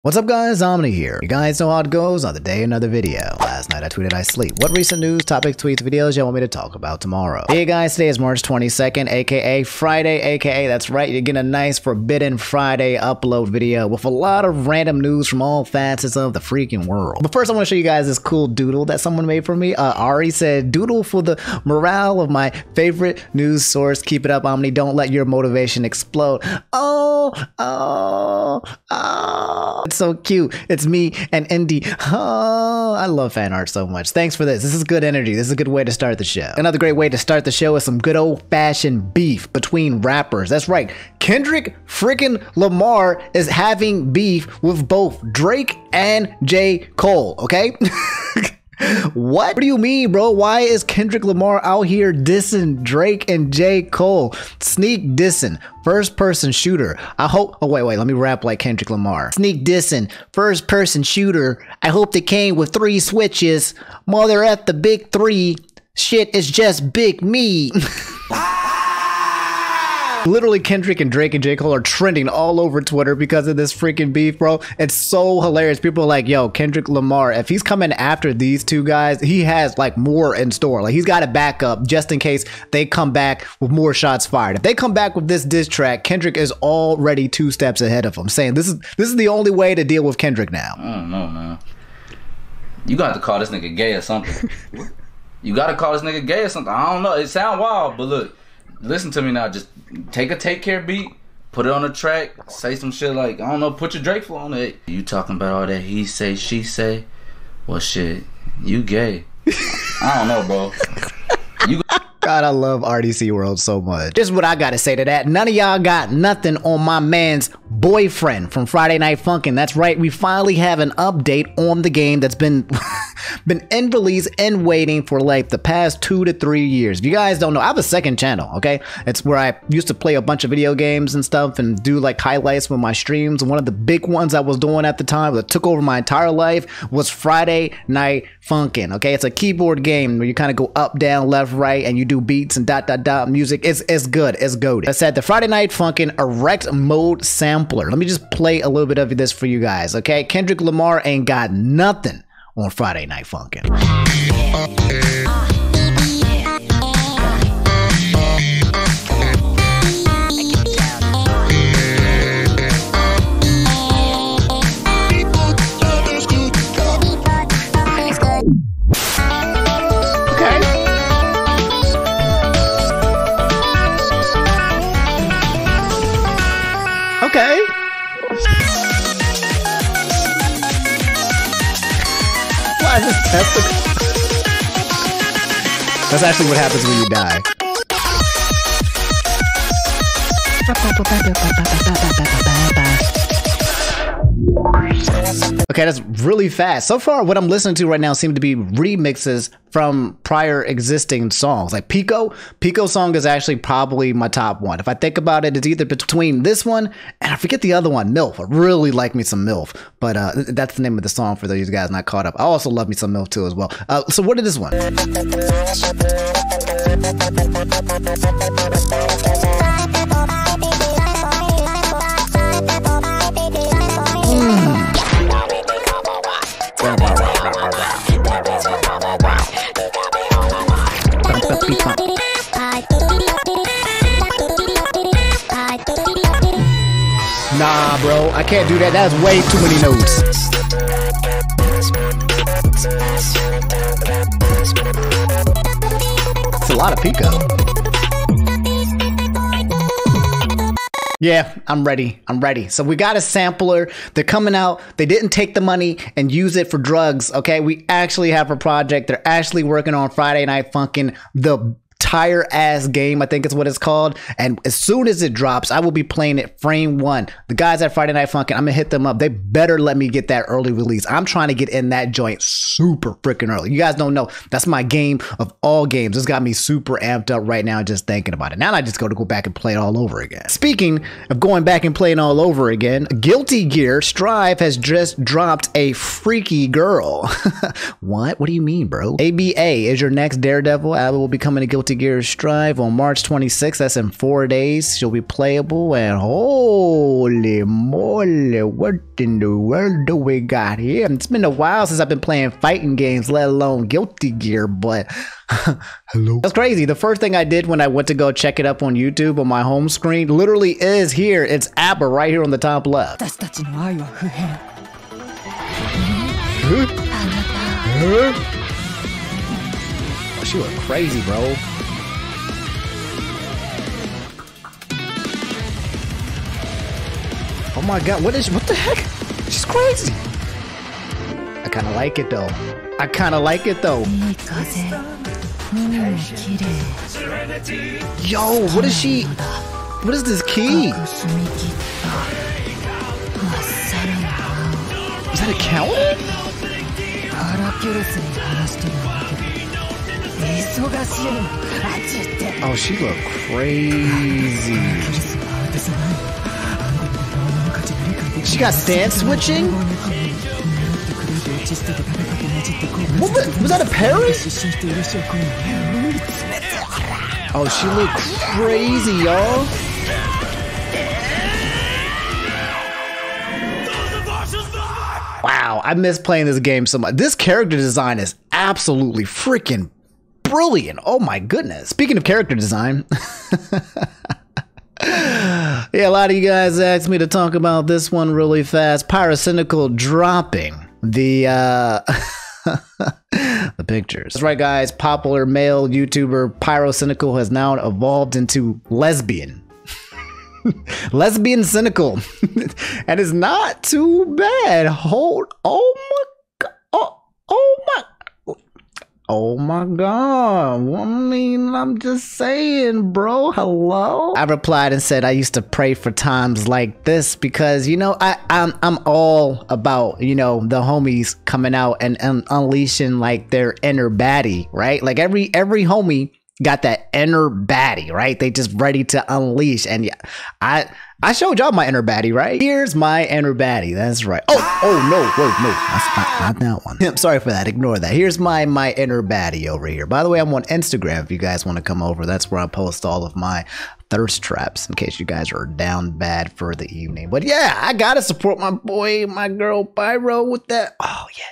What's up guys, Omni here. You guys know how it goes on the day another video. Last night I tweeted I sleep. What recent news, topics, tweets, videos y'all want me to talk about tomorrow? Hey guys, today is March 22nd, aka Friday, aka that's right, you're getting a nice Forbidden Friday upload video with a lot of random news from all facets of the freaking world. But first I want to show you guys this cool doodle that someone made for me. Ari said, doodle for the morale of my favorite news source. Keep it up, Omni. Don't let your motivation explode. It's so cute. It's me and Indi. Oh, I love fan art so much. Thanks for this. This is good energy. This is a good way to start the show. Another great way to start the show is some good old-fashioned beef between rappers. That's right. Kendrick freaking Lamar is having beef with both Drake and J. Cole, okay? What do you mean, bro? Why is Kendrick Lamar out here dissing Drake and J. Cole? Sneak dissing, first person shooter. I hope, oh wait, let me rap like Kendrick Lamar. Sneak dissing, first person shooter. I hope they came with 3 switches. Mother at the big 3. Shit is just big me. Literally, Kendrick and Drake and J. Cole are trending all over Twitter because of this freaking beef, bro. It's so hilarious. People are like, yo, Kendrick Lamar, if he's coming after these two guys, he has like more in store. Like he's got a backup just in case they come back with more shots fired. If they come back with this diss track, Kendrick is already 2 steps ahead of him, saying this is the only way to deal with Kendrick now. I don't know, man. You got to call this nigga gay or something. You got to call this nigga gay or something. I don't know. It sound wild, but look. Listen to me now. Just take a Take Care beat, put it on a track, say some shit like, I don't know, put your Drake flow on it. You talking about all that he say, she say? Well, shit, you gay. I don't know, bro. God, I love RDC World so much. This is what I gotta say to that. None of y'all got nothing on my man's boyfriend from Friday Night Funkin'. That's right, we finally have an update on the game that's been in release and waiting for like the past 2 to 3 years. If you guys don't know, I have a second channel, okay? It's where I used to play a bunch of video games and stuff and do like highlights with my streams. And one of the big ones I was doing at the time that took over my entire life was Friday Night Funkin', okay? It's a keyboard game where you kind of go up, down, left, right, and you do beats and ... music. It's good. It's goated. I said the Friday Night Funkin' erect mode sampler. Let me just play a little bit of this for you guys, okay? Kendrick Lamar ain't got nothing on Friday Night Funkin'. Okay. Why is this testicle? That's actually what happens when you die. Okay, that's really fast. So far, what I'm listening to right now seem to be remixes from prior existing songs. Like Pico song is actually probably my top one. If I think about it, it's either between this one and I forget the other one, MILF. I really like me some MILF, but that's the name of the song for those guys not caught up. I also love me some MILF too as well. So what is this one? Nah, bro, I can't do that. That's way too many notes. It's a lot of Pico. Yeah, I'm ready. So we got a sampler. They're coming out. They didn't take the money and use it for drugs, okay? We actually have a project. They're actually working on Friday Night Funkin', the entire ass game, I think is what it's called. And as soon as it drops, I will be playing it frame 1. The guys at Friday Night Funkin', I'm gonna hit them up. They better let me get that early release. I'm trying to get in that joint super freaking early. You guys don't know, that's my game of all games. It's got me super amped up right now just thinking about it. Now I just go back and play it all over again. Speaking of going back and playing all over again, Guilty Gear Strive has just dropped a freaky girl. What do you mean, bro? ABA is your next Daredevil. I will be coming to Guilty Guilty Gear Strive on March 26th. That's in 4 days. She'll be playable, and holy moly, what in the world do we got here? It's been a while since I've been playing fighting games, let alone Guilty Gear, but hello. That's crazy. The first thing I did when I went to go check it up on YouTube on my home screen literally is here. It's ABBA right here on the top left. Oh, she look crazy, bro. Oh my god, what the heck? She's crazy. I kinda like it though. I kinda like it though. Yo, what is she? What is this key? Is that a counter? Oh, she look crazy. She got stance switching? Was that a parry? Oh, she look crazy, y'all. Wow, I miss playing this game so much. This character design is absolutely freaking brilliant. Oh my goodness. Speaking of character design, yeah, a lot of you guys asked me to talk about this one really fast. Pyrocynical dropping the the pictures. That's right, guys. Popular male YouTuber Pyrocynical has now evolved into lesbian. Lesbian cynical. And it's not too bad. Oh my god. Oh my god. I mean, I'm just saying, bro. Hello? I replied and said I used to pray for times like this because, you know, I'm all about, you know, the homies coming out and unleashing like their inner baddie, right? Like every homie got that inner baddie, right? They just ready to unleash. And yeah, I showed y'all my inner baddie, right? Here's my inner baddie. That's right. Oh no, wait, no, that's not that one. I'm sorry for that. Ignore that. Here's my inner baddie over here. By the way, I'm on Instagram if you guys want to come over. That's where I post all of my thirst traps in case you guys are down bad for the evening. But yeah, I gotta support my boy, my girl Pyro with that. Oh yeah.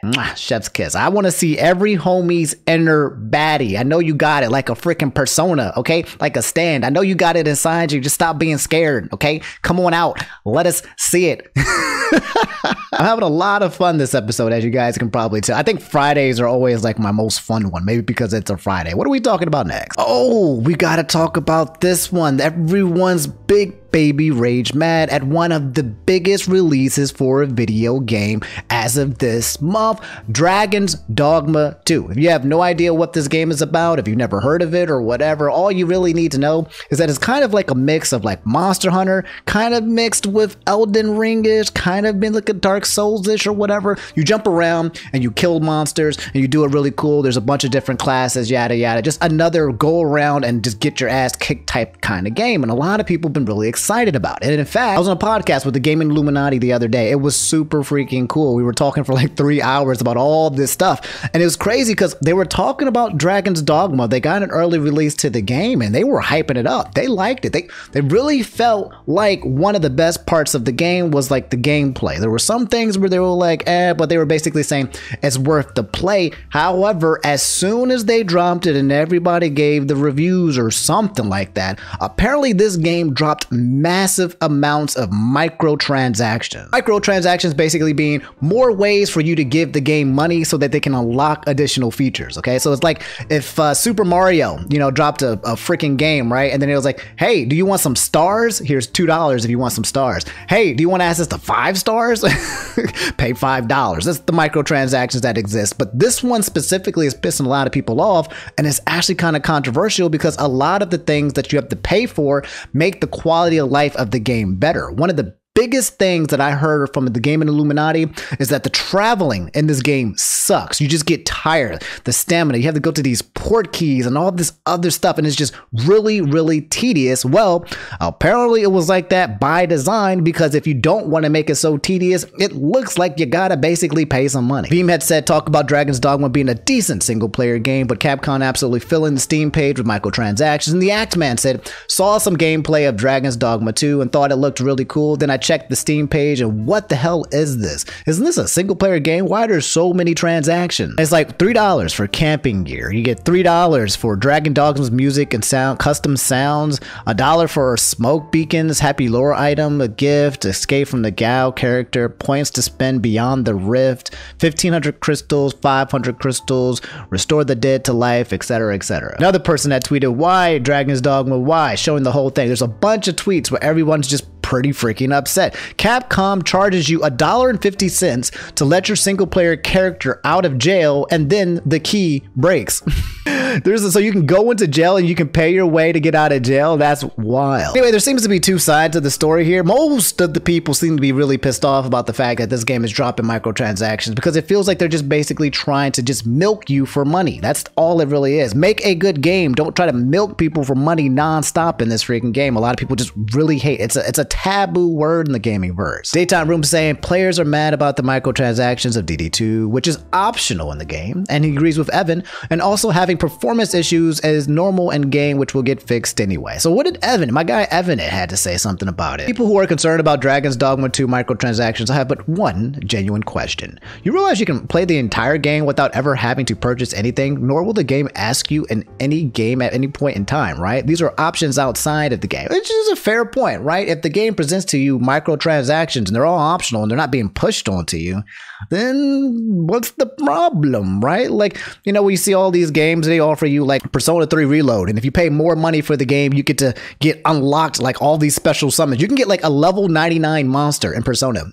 Mwah, chef's kiss. I want to see every homie's inner baddie. I know you got it, like a freaking persona, okay? Like a stand. I know you got it inside you. Just stop being scared, okay? Come on out. Let us see it. I'm having a lot of fun this episode, as you guys can probably tell. I think Fridays are always like my most fun one, maybe because it's a Friday. What are we talking about next? Oh, we got to talk about this one. Everyone's big baby rage mad at one of the biggest releases for a video game as of this month, Dragon's Dogma 2. If you have no idea what this game is about, if you've never heard of it or whatever, all you really need to know is that it's kind of like a mix of like Monster Hunter, kind of mixed with Elden Ring-ish, kind of been like a Dark Souls-ish or whatever. You jump around and you kill monsters and you do it really cool. There's a bunch of different classes, yada yada. Just another go around and just get your ass kicked type kind of game. And a lot of people have been really excited about it. And in fact, I was on a podcast with the Gaming Illuminati the other day. It was super freaking cool. We were talking for like 3 hours about all this stuff. And it was crazy because they were talking about Dragon's Dogma. They got an early release to the game and they were hyping it up. They liked it. They really felt like one of the best parts of the game was like the gameplay. There were some things where they were like, but they were basically saying it's worth the play. However, as soon as they dropped it and everybody gave the reviews or something like that, apparently this game dropped massive amounts of microtransactions. Microtransactions basically being more ways for you to give the game money so that they can unlock additional features, okay? So it's like if Super Mario, you know, dropped a freaking game, right? And then it was like, hey, do you want some stars? Here's $2 if you want some stars. Hey, do you want access to 5 stars? Pay $5. That's the microtransactions that exist. But this one specifically is pissing a lot of people off, and it's actually kind of controversial because a lot of the things that you have to pay for make the quality of life of the game better. One of the biggest things that I heard from the gaming Illuminati is that the traveling in this game sucks. You just get tired. The stamina, you have to go to these port keys and all this other stuff, and it's just really, really tedious. Well, apparently it was like that by design, because if you don't want to make it so tedious, it looks like you gotta basically pay some money. Beam had said, talk about Dragon's Dogma being a decent single player game, but Capcom absolutely filling the Steam page with microtransactions. And the Act Man said, saw some gameplay of Dragon's Dogma 2 and thought it looked really cool. Then I checked the Steam page and what the hell is this? Isn't this a single player game? Why are there so many transactions? It's like $3 for camping gear. You get $3 for Dragon Dogma's music and sound, custom sounds, $1 for smoke beacons, happy lore item, a gift, escape from the Gao character, points to spend beyond the rift, 1500 crystals, 500 crystals, restore the dead to life, etc, etc. Another person that tweeted, why Dragon's Dogma, why? Showing the whole thing. There's a bunch of tweets where everyone's just pretty freaking upset. Capcom charges you $1.50 to let your single player character out of jail, and then the key breaks. So you can go into jail and you can pay your way to get out of jail. That's wild. Anyway, there seems to be two sides to the story here. Most of the people seem to be really pissed off about the fact that this game is dropping microtransactions, because it feels like they're just basically trying to just milk you for money. That's all it really is. Make a good game. Don't try to milk people for money nonstop in this freaking game. A lot of people just really hate it. It's a taboo word in the gaming verse. Daytime Room saying players are mad about the microtransactions of DD2, which is optional in the game, and he agrees with Evan, and also having performance issues as normal in game, which will get fixed anyway. So what did Evan, my guy Evan, had to say something about it? People who are concerned about Dragon's Dogma 2 microtransactions, I have but one genuine question. You realize you can play the entire game without ever having to purchase anything, nor will the game ask you in any game at any point in time, right? These are options outside of the game, which is a fair point, right? If the game presents to you microtransactions and they're all optional and they're not being pushed onto you, then what's the problem, right? Like, you know, we see all these games, they offer you like Persona 3 Reload, and if you pay more money for the game, you get to get unlocked like all these special summons. You can get like a level 99 monster in Persona.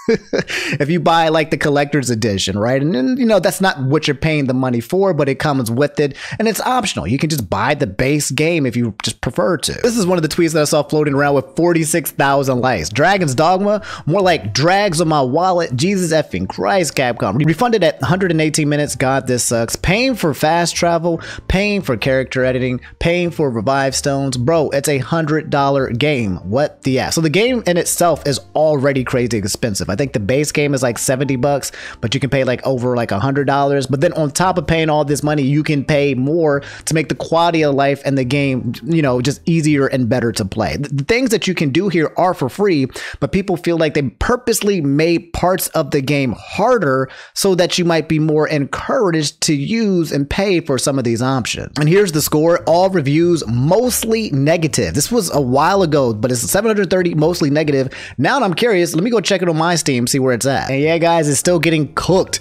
If you buy like the collector's edition, right? And then, you know, that's not what you're paying the money for, but it comes with it and it's optional. You can just buy the base game if you just prefer to. This is one of the tweets that I saw floating around with 46,000 likes. Dragon's Dogma, more like drags on my wallet. Jesus effing Christ, Capcom. Refunded at 118 minutes. God, this sucks. Paying for fast travel, paying for character editing, paying for revive stones. Bro, it's $100 game. What the ass? So the game in itself is already crazy expensive. I think the base game is like $70, but you can pay like over like $100. But then on top of paying all this money, you can pay more to make the quality of life and the game, you know, just easier and better to play. The things that you can do here are for free, but people feel like they purposely made parts of the game harder so that you might be more encouraged to use and pay for some of these options. And here's the score. All reviews mostly negative. This was a while ago, but it's 730 mostly negative. Now I'm curious. Let me go check it on my Steam, see where it's at. And yeah, guys, it's still getting cooked.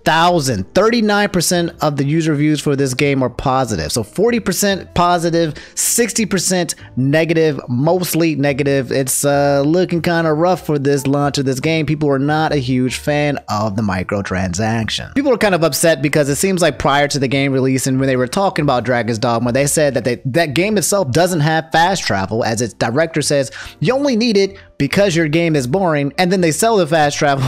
39% of the user reviews for this game are positive. So 40% positive, 60% negative, mostly negative. It's looking kind of rough for this launch of this game. People are not a huge fan of the microtransaction. People are kind of upset because it seems like prior to the game release and when they were talking about Dragon's Dogma, they said that that game itself doesn't have fast travel, as its director says, you only need it because your game is boring, and then they sell the fast travel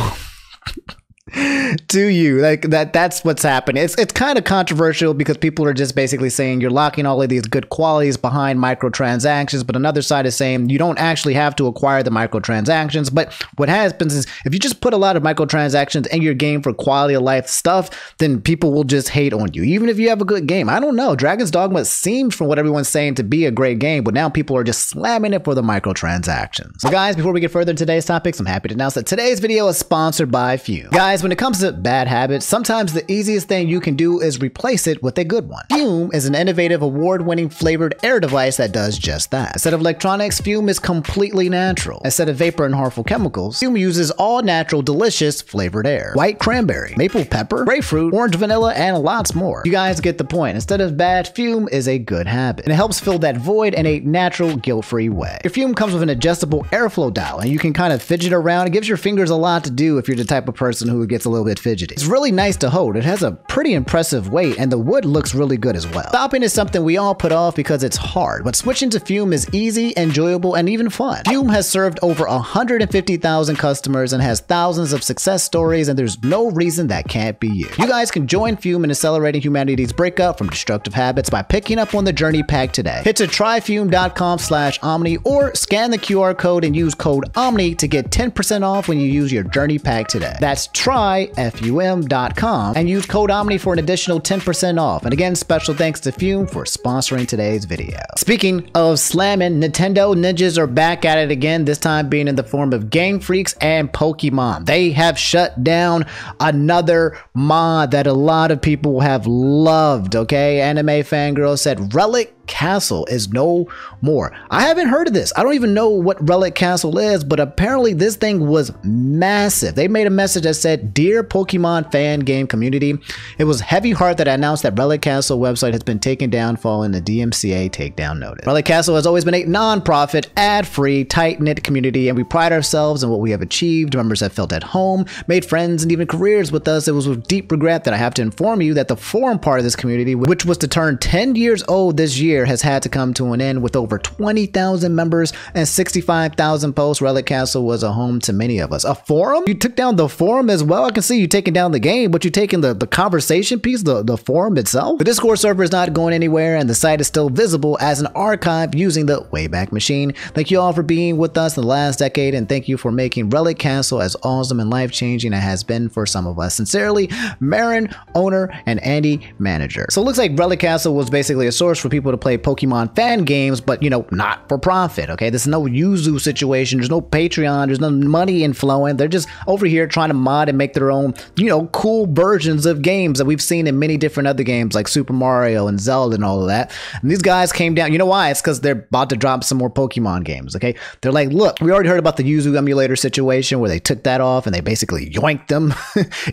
to you. Like that's what's happening. It's kind of controversial because people are just basically saying you're locking all of these good qualities behind microtransactions, but another side is saying you don't actually have to acquire the microtransactions. But what happens is if you just put a lot of microtransactions in your game for quality of life stuff, then people will just hate on you, even if you have a good game. I don't know. Dragon's Dogma seems, from what everyone's saying, to be a great game, but now people are just slamming it for the microtransactions. So guys, before we get further in today's topics, I'm happy to announce that today's video is sponsored by Fume. Guys, when it comes to bad habits, sometimes the easiest thing you can do is replace it with a good one. Fume is an innovative, award-winning flavored air device that does just that. Instead of electronics, Fume is completely natural. Instead of vapor and harmful chemicals, Fume uses all natural, delicious flavored air. White cranberry, maple pepper, grapefruit, orange vanilla, and lots more. You guys get the point. Instead of bad, Fume is a good habit. And it helps fill that void in a natural, guilt-free way. Your Fume comes with an adjustable airflow dial, and you can kind of fidget around. It gives your fingers a lot to do if you're the type of person who gets a little bit bit fidgety. It's really nice to hold. It has a pretty impressive weight and the wood looks really good as well. Stopping is something we all put off because it's hard, but switching to Fume is easy, enjoyable, and even fun. Fume has served over 150,000 customers and has thousands of success stories, and there's no reason that can't be you. You guys can join Fume in accelerating humanity's breakup from destructive habits by picking up on the Journey Pack today. Head to tryfume.com/Omni or scan the QR code and use code OMNI to get 10% off when you use your Journey Pack today. That's tryfum.com and use code OMNI for an additional 10% off. And again, special thanks to Fume for sponsoring today's video. Speaking of slamming, Nintendo ninjas are back at it again, this time being in the form of Game Freaks and Pokemon. They have shut down another mod that a lot of people have loved, okay? Anime Fangirl said Relic Castle is no more. I haven't heard of this. I don't even know what Relic Castle is, but apparently this thing was massive. They made a message that said, "Dear Pokemon fan game community, it was heavy heart that I announced that Relic Castle website has been taken down following the DMCA takedown notice. Relic Castle has always been a non-profit, ad-free, tight-knit community, and we pride ourselves in what we have achieved. Members have felt at home, made friends, and even careers with us. It was with deep regret that I have to inform you that the forum part of this community, which was to turn 10 years old this year, has had to come to an end. With over 20,000 members and 65,000 posts, Relic Castle was a home to many of us." A forum? You took down the forum as well? I can see you taking down the game, but you taking the conversation piece, the forum itself? The Discord server is not going anywhere, and the site is still visible as an archive using the Wayback Machine. Thank you all for being with us in the last decade, and thank you for making Relic Castle as awesome and life-changing as it has been for some of us. Sincerely, Marin, owner, and Andy, manager. So it looks like Relic Castle was basically a source for people to play Pokemon fan games, but, you know, not for profit, okay? This is no Yuzu situation. There's no Patreon. There's no money inflowing. They're just over here trying to mod and make their own, you know, cool versions of games that we've seen in many different other games like Super Mario and Zelda and all of that. And these guys came down. You know why? It's because they're about to drop some more Pokemon games, okay? They're like, look, we already heard about the Yuzu emulator situation where they took that off and they basically yoinked them,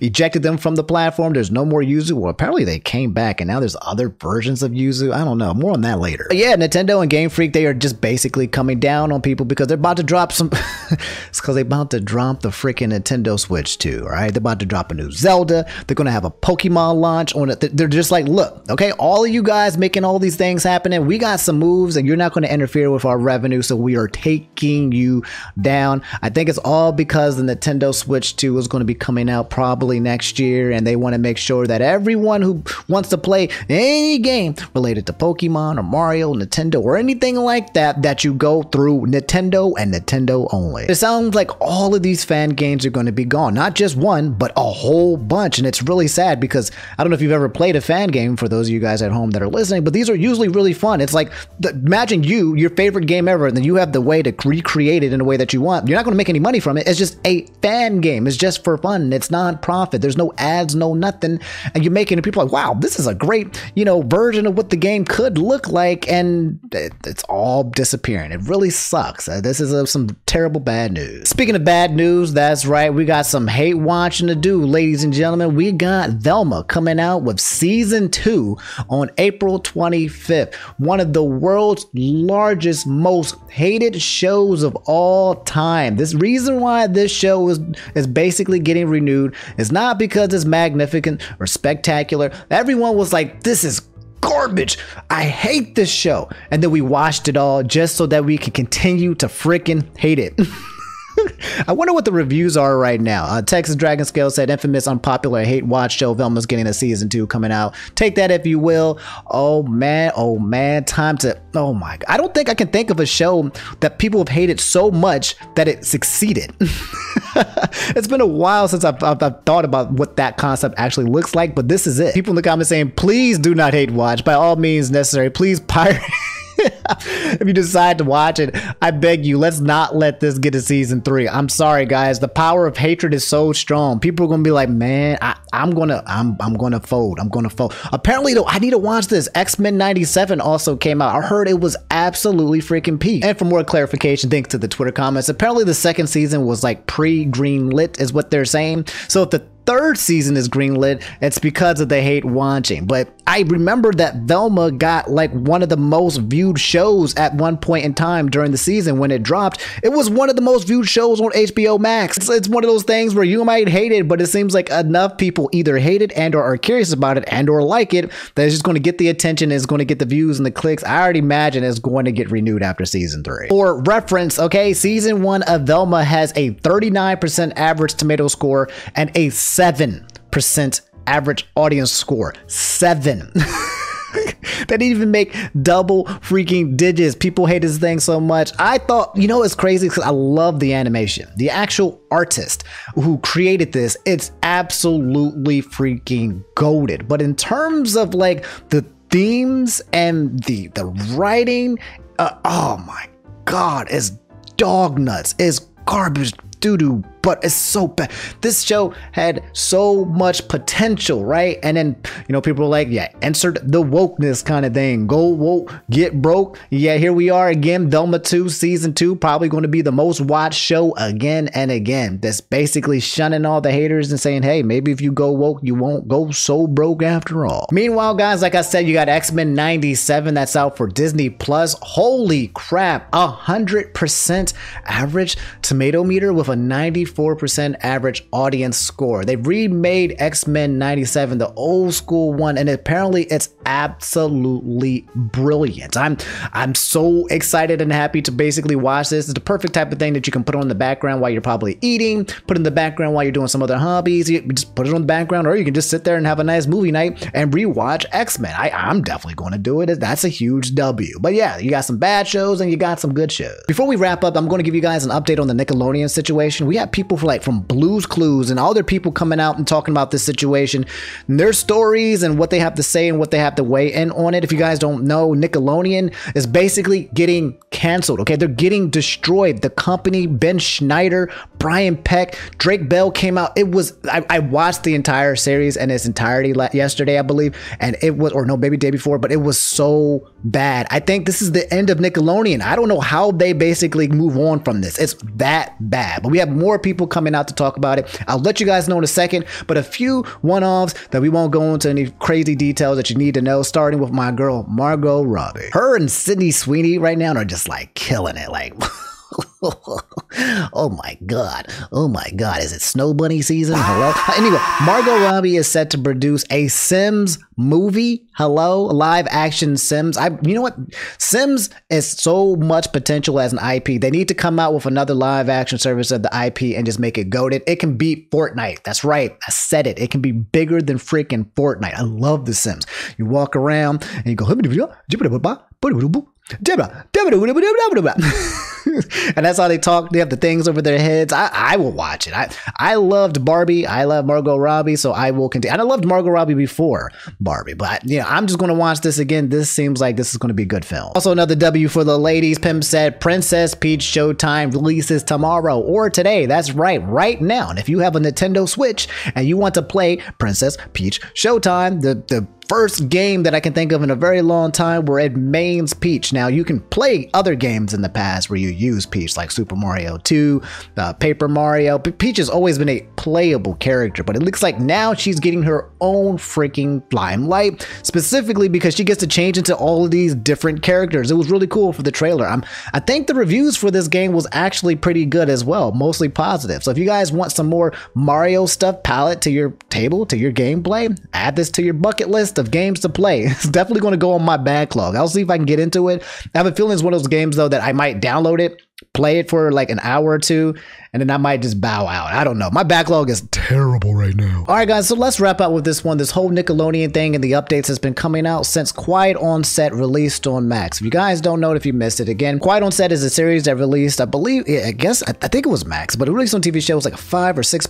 ejected them from the platform. There's no more Yuzu. Well, apparently they came back and now there's other versions of Yuzu. I don't know. More on that later. But yeah, Nintendo and Game Freak, they are just basically coming down on people because they're about to drop some it's because they're about to drop the freaking Nintendo Switch 2, all right? They're about to drop a new Zelda. They're going to have a Pokemon launch on it. They're just like, look, okay, all of you guys making all these things happening, we got some moves and you're not going to interfere with our revenue, so we are taking you down. I think it's all because the Nintendo Switch 2 is going to be coming out probably next year, and they want to make sure that everyone who wants to play any game related to Pokemon or Mario, Nintendo, or anything like that, that you go through Nintendo and Nintendo only. It sounds like all of these fan games are going to be gone. Not just one, but a whole bunch. And it's really sad because I don't know if you've ever played a fan game, for those of you guys at home that are listening, but these are usually really fun. It's like, imagine your favorite game ever, and then you have the way to recreate it in a way that you want. You're not going to make any money from it. It's just a fan game. It's just for fun. It's non-profit. There's no ads, no nothing. And you're making it, people are like, wow, this is a great, you know, version of what the game could look like. And it's all disappearing. It really sucks. This is some terrible bad news. Speaking of bad news, that's right, we got some hate watching to do, ladies and gentlemen. We got Velma coming out with season 2 on April 25th. One of the world's largest, most hated shows of all time. This reason why this show is basically getting renewed is not because it's magnificent or spectacular. Everyone was like, this is garbage. I hate this show. And then we watched it all just so that we can continue to freaking hate it. I wonder what the reviews are right now. Texas Dragon Scale said, infamous, unpopular, hate watch show. Velma's getting a season 2 coming out. Take that if you will. Oh man, time to, oh my God. I don't think I can think of a show that people have hated so much that it succeeded. It's been a while since I've thought about what that concept actually looks like, but this is it. People in the comments saying, please do not hate watch. By all means necessary. Please pirate. If you decide to watch it, I beg you, let's not let this get to season 3. I'm sorry, guys. The power of hatred is so strong. People are gonna be like, man, I'm gonna fold. I'm gonna fold. Apparently, though, I need to watch this. X-Men 97 also came out. I heard it was absolutely freaking peak. And for more clarification, thanks to the Twitter comments, apparently the second season was like pre-green lit, is what they're saying. So if the third season is greenlit, it's because of the hate watching. But I remember that Velma got like one of the most viewed shows at one point in time during the season when it dropped. It was one of the most viewed shows on HBO Max. It's one of those things where you might hate it, but it seems like enough people either hate it and or are curious about it and or like it that it's just going to get the attention, it's going to get the views and the clicks. I already imagine it's going to get renewed after season 3. For reference, okay, season 1 of Velma has a 39% average tomato score and a 7% average audience score. 7. They didn't even make double freaking digits. People hate this thing so much. I thought, you know, it's crazy because I love the animation. The actual artist who created this, it's absolutely freaking goated. But in terms of like the themes and the writing, oh my God, it's dog nuts. It's garbage doo-doo, but it's so bad. This show had so much potential, right? And then, you know, people were like, yeah, insert the wokeness kind of thing. Go woke, get broke. Yeah, here we are again. Velma 2, season 2, probably going to be the most watched show again and again. That's basically shunning all the haters and saying, hey, maybe if you go woke, you won't go so broke after all. Meanwhile, guys, like I said, you got X-Men 97 that's out for Disney Plus. Holy crap, 100% average tomato meter with a 94% average audience score. They remade X-Men 97, the old school one, and apparently it's absolutely brilliant. I'm so excited and happy to basically watch this. It's the perfect type of thing that you can put on in the background while you're probably eating, put in the background while you're doing some other hobbies. You just put it on the background, or you can just sit there and have a nice movie night and rewatch X-Men. I'm definitely going to do it. That's a huge W. But yeah, you got some bad shows and you got some good shows. Before we wrap up, I'm going to give you guys an update on the Nickelodeon situation. We have people from Blue's Clues and all their people coming out and talking about this situation, and their stories and what they have to say and what they have to weigh in on it. If you guys don't know, Nickelodeon is basically getting canceled. Okay, they're getting destroyed. The company, Ben Schneider, Brian Peck, Drake Bell came out. It was I watched the entire series in its entirety yesterday, I believe, and it was, or no, maybe day before, but it was so bad. I think this is the end of Nickelodeon. I don't know how they basically move on from this. It's that bad. But we have more people coming out to talk about it. I'll let you guys know in a second, but a few one-offs that we won't go into any crazy details that you need to know, starting with my girl Margot Robbie. Her and Sydney Sweeney right now are just like killing it. Like oh my god, is it Snow Bunny season? Hello. Anyway, Margot Robbie is set to produce a Sims movie. Hello, live action Sims. You know what, Sims is so much potential as an IP. They need to come out with another live action service of the IP and just make it goated. It can beat Fortnite. That's right, I said it. It can be bigger than freaking Fortnite. I love the Sims. You walk around and you go and that's how they talk. They have the things over their heads. I will watch it. I loved Barbie. I love Margot Robbie, so I will continue. And I loved Margot Robbie before Barbie, but yeah, I'm just going to watch this again. This seems like this is going to be a good film. Also, another W for the ladies. Pim said Princess Peach Showtime releases tomorrow or today. That's right now. And if you have a Nintendo Switch and you want to play Princess Peach Showtime, the first game that I can think of in a very long time where it mains Peach. Now, you can play other games in the past where you use Peach, like Super Mario 2, Paper Mario. Peach has always been a playable character, but it looks like now she's getting her own freaking limelight, specifically because she gets to change into all of these different characters. It was really cool for the trailer. I think the reviews for this game was actually pretty good as well, mostly positive. So if you guys want some more Mario stuff, palette to your table, to your gameplay, add this to your bucket list of games to play. It's definitely going to go on my backlog. I'll see if I can get into it. I have a feeling it's one of those games though that I might download it, play it for like an hour or two, and then I might just bow out. I don't know. My backlog is terrible right now. All right, guys, so let's wrap up with this one. This whole Nickelodeon thing and the updates has been coming out since Quiet on Set released on Max. If you guys don't know it, if you missed it, again, Quiet on Set is a series that released, I believe, I think it was Max, but it released on TV show. It was like a 5 or 6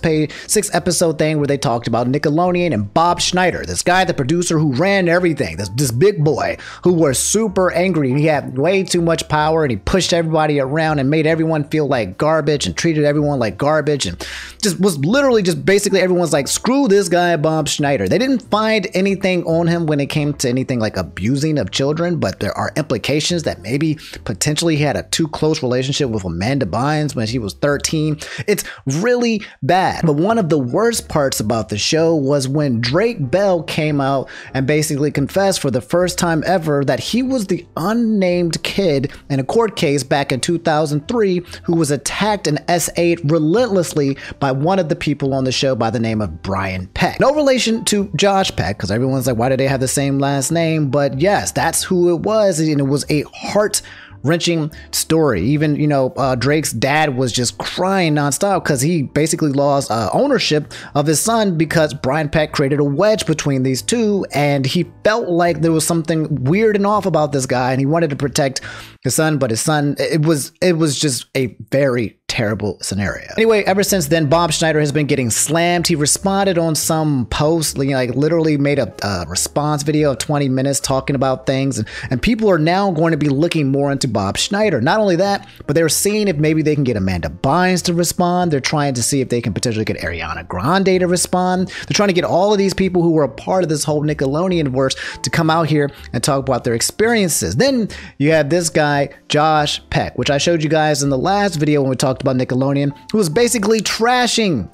episode thing where they talked about Nickelodeon and Bob Schneider, this guy, the producer who ran everything, this big boy who was super angry and he had way too much power and he pushed everybody around and made everyone feel like garbage and treated everyone like garbage and just was literally just basically everyone's like, screw this guy, Bob Schneider. They didn't find anything on him when it came to anything like abusing of children, but there are implications that maybe potentially he had a too close relationship with Amanda Bynes when she was 13. It's really bad. But one of the worst parts about the show was when Drake Bell came out and basically confessed for the first time ever that he was the unnamed kid in a court case back in 2003 who was attacked and SA'd relentlessly by one of the people on the show by the name of Brian Peck. No relation to Josh Peck, because everyone's like, why do they have the same last name? But yes, that's who it was, and it was a heart-wrenching story. Even, you know, Drake's dad was just crying nonstop because he basically lost ownership of his son because Brian Peck created a wedge between these two, and he felt like there was something weird and off about this guy, and he wanted to protect his son, but his son, it was just a very terrible scenario. Anyway, ever since then, Bob Schneider has been getting slammed. He responded on some post, like literally made a response video of 20 minutes talking about things, and people are now going to be looking more into Bob Schneider. Not only that, but they're seeing if maybe they can get Amanda Bynes to respond. They're trying to see if they can potentially get Ariana Grande to respond. They're trying to get all of these people who were a part of this whole Nickelodeon verse to come out here and talk about their experiences. Then you have this guy, Josh Peck, which I showed you guys in the last video when we talked about Nickelodeon, who was basically trashing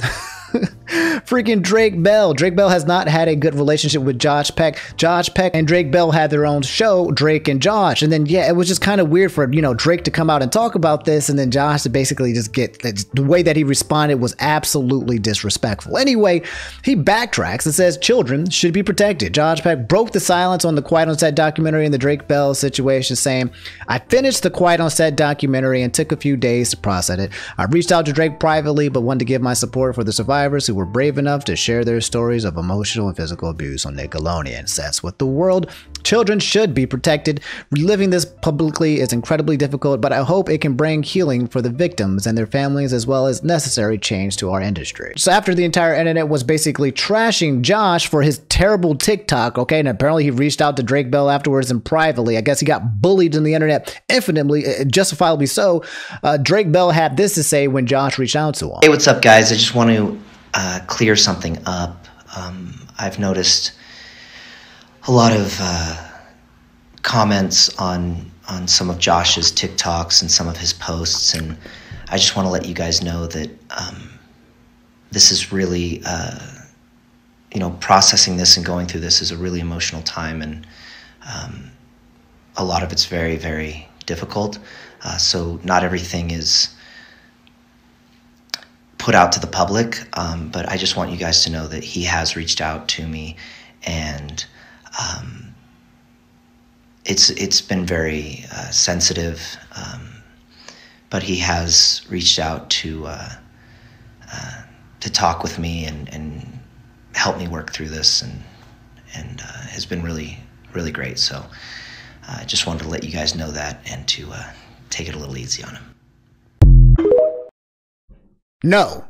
freaking Drake Bell. Drake Bell has not had a good relationship with Josh Peck. Josh Peck and Drake Bell had their own show, Drake and Josh. And then, yeah, it was just kind of weird for, you know, Drake to come out and talk about this, and then Josh to basically just get, the way that he responded was absolutely disrespectful. Anyway, he backtracks and says children should be protected. Josh Peck broke the silence on the Quiet on Set documentary and the Drake Bell situation, saying, I finished the Quiet on Set documentary and took a few days to process it. I reached out to Drake privately, but wanted to give my support for the survivors who were brave enough to share their stories of emotional and physical abuse on Nickelodeon. Sets with the world. Children should be protected. Reliving this publicly is incredibly difficult, but I hope it can bring healing for the victims and their families, as well as necessary change to our industry. So after the entire internet was basically trashing Josh for his terrible TikTok, okay, and apparently he reached out to Drake Bell afterwards and privately, I guess he got bullied in the internet infinitely, justifiably so. Drake Bell had this to say when Josh reached out to him. Hey, what's up, guys? I just want to clear something up. I've noticed a lot of comments on some of Josh's TikToks and some of his posts, and I just want to let you guys know that this is really, you know, processing this and going through this is a really emotional time, and a lot of it's very, very difficult. So not everything is put out to the public, but I just want you guys to know that he has reached out to me, and it's been very sensitive, but he has reached out to talk with me and help me work through this, and has been really, really great. So I just wanted to let you guys know that, and to take it a little easy on him. No.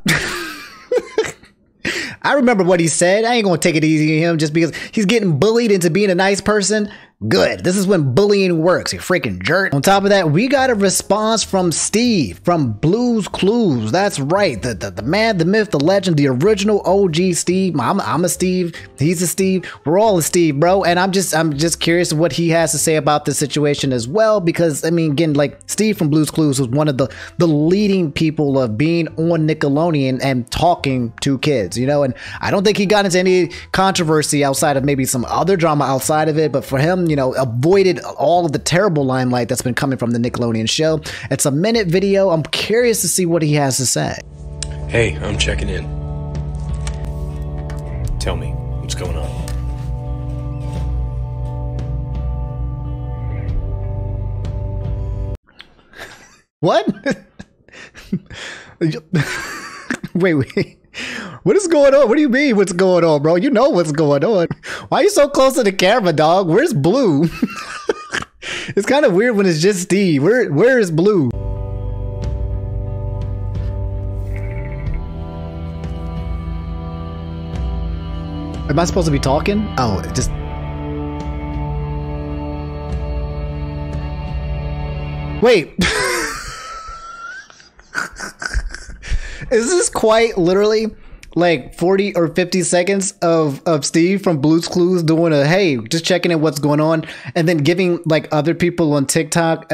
I remember what he said. I ain't gonna take it easy on him just because he's getting bullied into being a nice person. Good. This is when bullying works, you freaking jerk. On top of that, we got a response from Steve from Blue's Clues. That's right. The man, the myth, the legend, the original OG Steve. I'm a Steve. He's a Steve. We're all a Steve, bro. And I'm just curious what he has to say about this situation as well, because I mean, again, like Steve from Blue's Clues was one of the leading people of being on Nickelodeon and talking to kids, you know, and I don't think he got into any controversy outside of maybe some other drama outside of it, but for him, you know, avoided all of the terrible limelight that's been coming from the Nickelodeon show. It's a minute video. I'm curious to see what he has to say. Hey, I'm checking in. Tell me, what's going on? What? Wait. What is going on? What do you mean what's going on, bro? You know what's going on. Why are you so close to the camera, dog? Where's Blue? It's kind of weird when it's just Steve. Where is Blue? Am I supposed to be talking? Oh, just... Wait. Is this quite literally like 40 or 50 seconds of Steve from Blue's Clues doing a, hey, just checking in what's going on, and then giving like other people on TikTok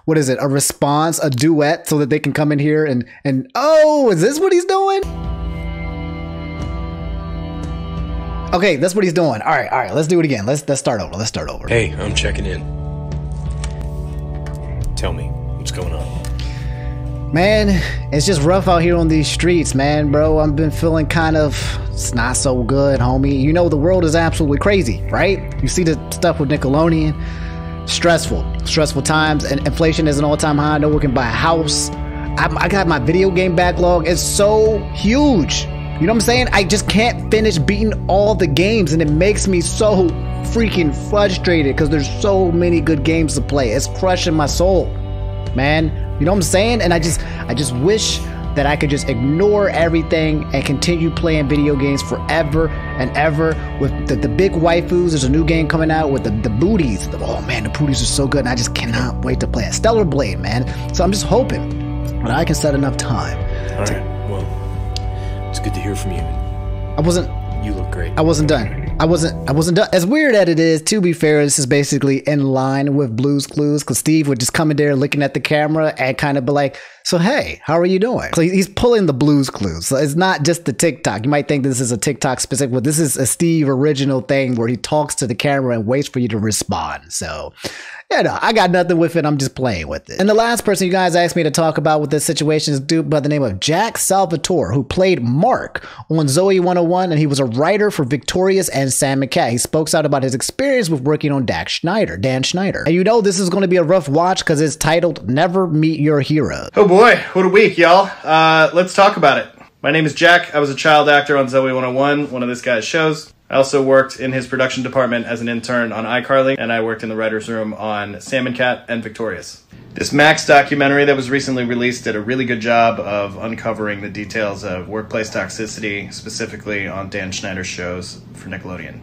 what is it, a response, a duet, so that they can come in here and oh, is this what he's doing? Okay, that's what he's doing. All right, let's do it again. Let's start over. Hey, I'm checking in. Tell me, what's going on? Man, it's just rough out here on these streets, man, bro. I've been feeling kind of, it's not so good, homie. You know, the world is absolutely crazy, right? You see the stuff with Nickelodeon. Stressful times, and inflation is an all-time high. No one can buy a house. I got my video game backlog. It's so huge. You know what I'm saying? I just can't finish beating all the games, and it makes me so freaking frustrated because there's so many good games to play. It's crushing my soul, man. You know what I'm saying? And I just wish that I could just ignore everything and continue playing video games forever and ever with the big waifus. There's a new game coming out with the booties. Oh man, the booties are so good, and I just cannot wait to play it. Stellar Blade, man. So I'm just hoping that I can set enough time. All right, well, it's good to hear from you. You look great. I wasn't done. I wasn't done. As weird as it is, to be fair, this is basically in line with Blue's Clues, because Steve would just come in there looking at the camera and kind of be like, so hey, how are you doing? So he's pulling the Blue's Clues. So it's not just the TikTok. You might think this is a TikTok specific, but this is a Steve original thing where he talks to the camera and waits for you to respond. So yeah, no, I got nothing with it. I'm just playing with it. And the last person you guys asked me to talk about with this situation is a dude by the name of Jack Salvatore, who played Mark on Zoe 101, and he was a writer for Victorious and Sam and Cat. He spoke out about his experience with working on Dan Schneider. And you know this is going to be a rough watch because it's titled Never Meet Your Hero. Oh boy, what a week, y'all. Let's talk about it. My name is Jack. I was a child actor on Zoe 101, one of this guy's shows. I also worked in his production department as an intern on iCarly, and I worked in the writer's room on Sam and Cat and Victorious. This Max documentary that was recently released did a really good job of uncovering the details of workplace toxicity, specifically on Dan Schneider's shows for Nickelodeon.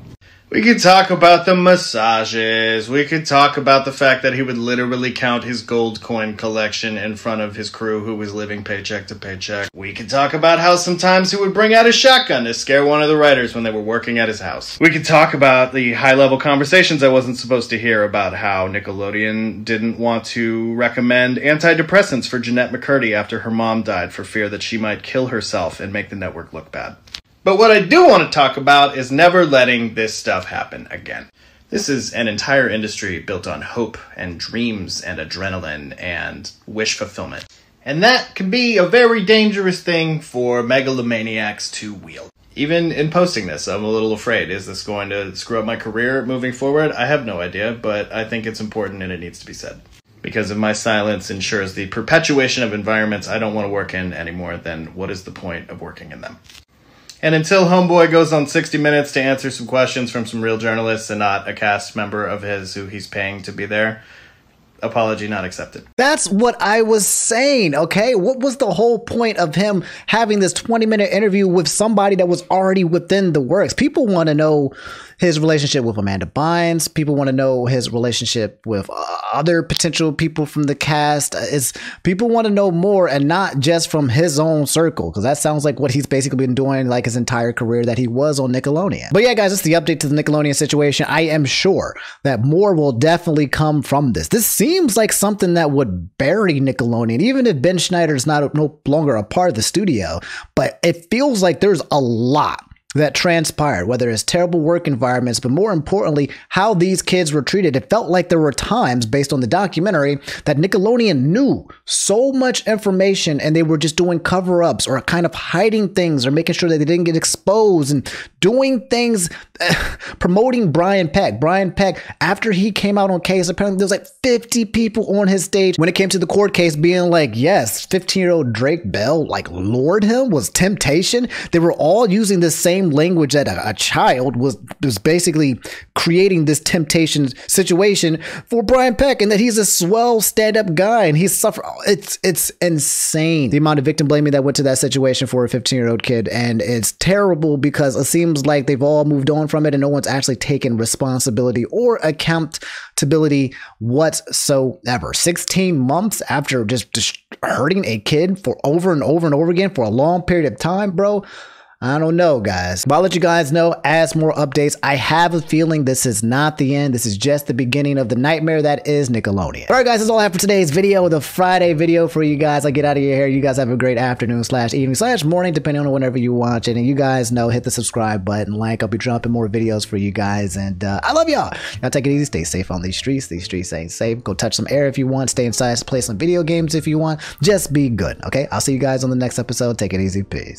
We could talk about the massages. We could talk about the fact that he would literally count his gold coin collection in front of his crew who was living paycheck to paycheck. We could talk about how sometimes he would bring out his shotgun to scare one of the writers when they were working at his house. We could talk about the high-level conversations I wasn't supposed to hear about how Nickelodeon didn't want to recommend antidepressants for Jeanette McCurdy after her mom died for fear that she might kill herself and make the network look bad. But what I do want to talk about is never letting this stuff happen again. This is an entire industry built on hope and dreams and adrenaline and wish fulfillment. And that can be a very dangerous thing for megalomaniacs to wield. Even in posting this, I'm a little afraid. Is this going to screw up my career moving forward? I have no idea, but I think it's important and it needs to be said. Because if my silence ensures the perpetuation of environments I don't want to work in anymore, then what is the point of working in them? And until Homeboy goes on 60 Minutes to answer some questions from some real journalists and not a cast member of his who he's paying to be there, apology not accepted. That's what I was saying, okay? What was the whole point of him having this 20-minute interview with somebody that was already within the works? People want to know his relationship with Amanda Bynes. People want to know his relationship with other potential people from the cast. People want to know more, and not just from his own circle, because that sounds like what he's basically been doing like his entire career that he was on Nickelodeon. But yeah, guys, that's the update to the Nickelodeon situation. I am sure that more will definitely come from this. This seems like something that would bury Nickelodeon, even if Ben Schneider's no longer a part of the studio. But it feels like there's a lot that transpired, whether it's terrible work environments, but more importantly, how these kids were treated. It felt like there were times, based on the documentary, that Nickelodeon knew so much information and they were just doing cover-ups or kind of hiding things or making sure that they didn't get exposed and doing things, promoting Brian Peck. Brian Peck, after he came out on Case, apparently there was like 50 people on his stage when it came to the court case being like, yes, 15-year-old Drake Bell, like, lured him, was temptation. They were all using the same same language that a child was basically creating this temptation situation for Brian Peck, and that he's a swell stand-up guy and he's suffer. It's insane the amount of victim blaming that went to that situation for a 15-year-old kid, and it's terrible because it seems like they've all moved on from it and no one's actually taken responsibility or accountability whatsoever. 16 months after just hurting a kid for over and over and over again for a long period of time, bro. I don't know, guys. But I'll let you guys know as more updates. I have a feeling this is not the end. This is just the beginning of the nightmare that is Nickelodeon. All right, guys, that's all I have for today's video, the Friday video for you guys. I get out of your hair. You guys have a great afternoon / evening / morning, depending on whenever you watch it. And you guys know, hit the subscribe button, like. I'll be dropping more videos for you guys. And I love y'all. Y'all take it easy. Stay safe on these streets. These streets ain't safe. Go touch some air if you want. Stay inside. Play some video games if you want. Just be good, okay? I'll see you guys on the next episode. Take it easy. Peace.